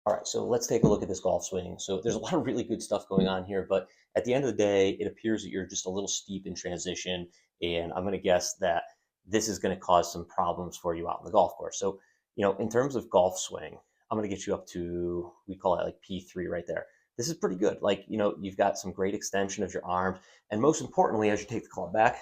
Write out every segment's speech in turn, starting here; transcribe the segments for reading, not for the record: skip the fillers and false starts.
All right, so let's take a look at this golf swing. So there's a lot of really good stuff going on here, but at the end of the day, it appears that you're just a little steep in transition, and I'm going to guess that this is going to cause some problems for you out in the golf course. So, in terms of golf swing, I'm going to get you up to, we call it like P3 right there. This is pretty good. Like, you've got some great extension of your arms, and most importantly, as you take the club back,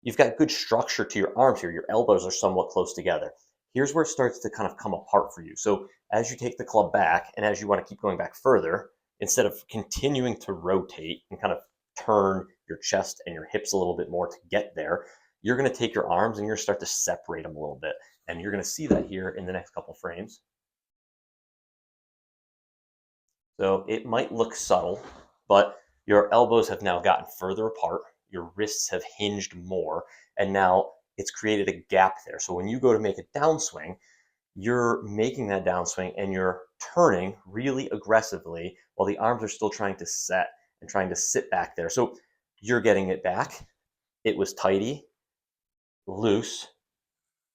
you've got good structure to your arms here. Your elbows are somewhat close together. Here's where it starts to kind of come apart for you. So as you take the club back and as you want to keep going back further, instead of continuing to rotate and kind of turn your chest and your hips a little bit more to get there, you're going to take your arms and you're going to start to separate them a little bit. And you're going to see that here in the next couple frames. So it might look subtle, but your elbows have now gotten further apart. Your wrists have hinged more, and now it's created a gap there. So when you go to make a downswing, you're making that downswing and you're turning really aggressively while the arms are still trying to set and trying to sit back there. So you're getting it back. It was tighty, loose,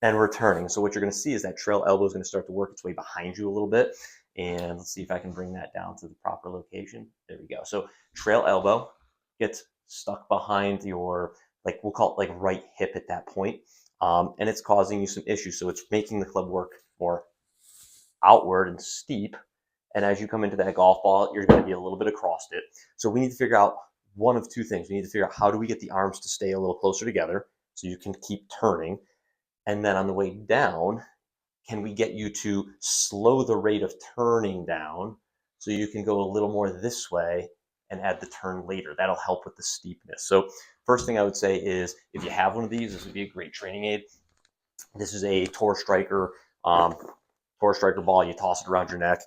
and returning. So what you're going to see is that trail elbow is going to start to work its way behind you a little bit. And let's see if I can bring that down to the proper location. There we go. So trail elbow gets stuck behind your, like we'll call it like right hip at that point. And it's causing you some issues. So it's making the club work more outward and steep. And as you come into that golf ball, you're going to be a little bit across it. So we need to figure out one of two things. We need to figure out how do we get the arms to stay a little closer together so you can keep turning. And then on the way down, can we get you to slow the rate of turning down so you can go a little more this way and add the turn later? That'll help with the steepness. So first thing I would say is if you have one of these, this would be a great training aid. This is a Tour Striker ball. You toss it around your neck.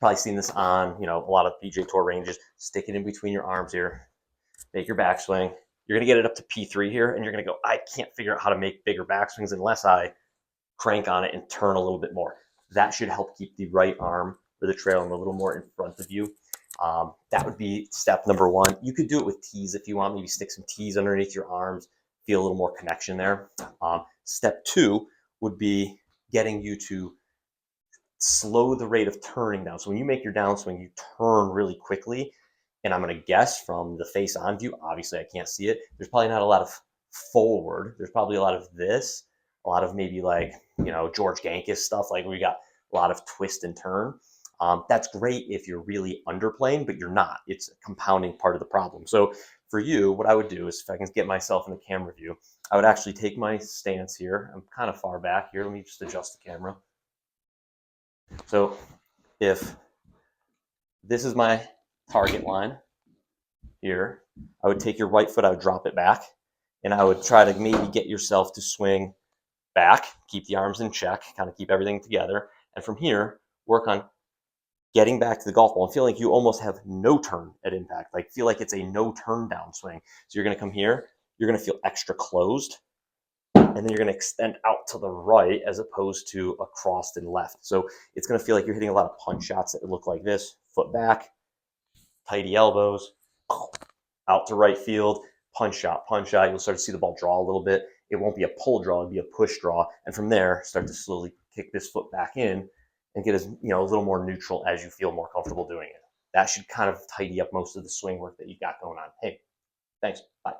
Probably seen this on, a lot of PGA Tour ranges. Stick it in between your arms here. Make your backswing. You're going to get it up to P3 here, and you're going to go, I can't figure out how to make bigger backswings unless I crank on it and turn a little bit more. That should help keep the right arm or the trail a little more in front of you. That would be step number one. You could do it with tees if you want. Maybe stick some tees underneath your arms, feel a little more connection there. Step two would be getting you to slow the rate of turning down. So when you make your downswing, you turn really quickly. And I'm going to guess from the face on view, obviously I can't see it, there's probably not a lot of forward. There's probably a lot of this, a lot of maybe like, George Gankis stuff, like we got a lot of twist and turn. That's great if you're really underplaying, but you're not. It's a compounding part of the problem. So for you, what I would do is if I can get myself in the camera view, I would actually take my stance here. I'm kind of far back here. Let me just adjust the camera. So if this is my target line here, I would take your right foot, I would drop it back, and I would try to maybe get yourself to swing back, keep the arms in check, kind of keep everything together. And from here, work on getting back to the golf ball and feel like you almost have no turn at impact. Like feel like it's a no turn down swing. So you're going to come here, you're going to feel extra closed, and then you're going to extend out to the right as opposed to across and left. So it's going to feel like you're hitting a lot of punch shots that look like this: foot back, tighty elbows, out to right field, punch shot, punch shot. You'll start to see the ball draw a little bit. It won't be a pull draw, it'll be a push draw. And from there, start to slowly kick this foot back in and get as a little more neutral as you feel more comfortable doing it. That should kind of tidy up most of the swing work that you've got going on. Hey, thanks. Bye.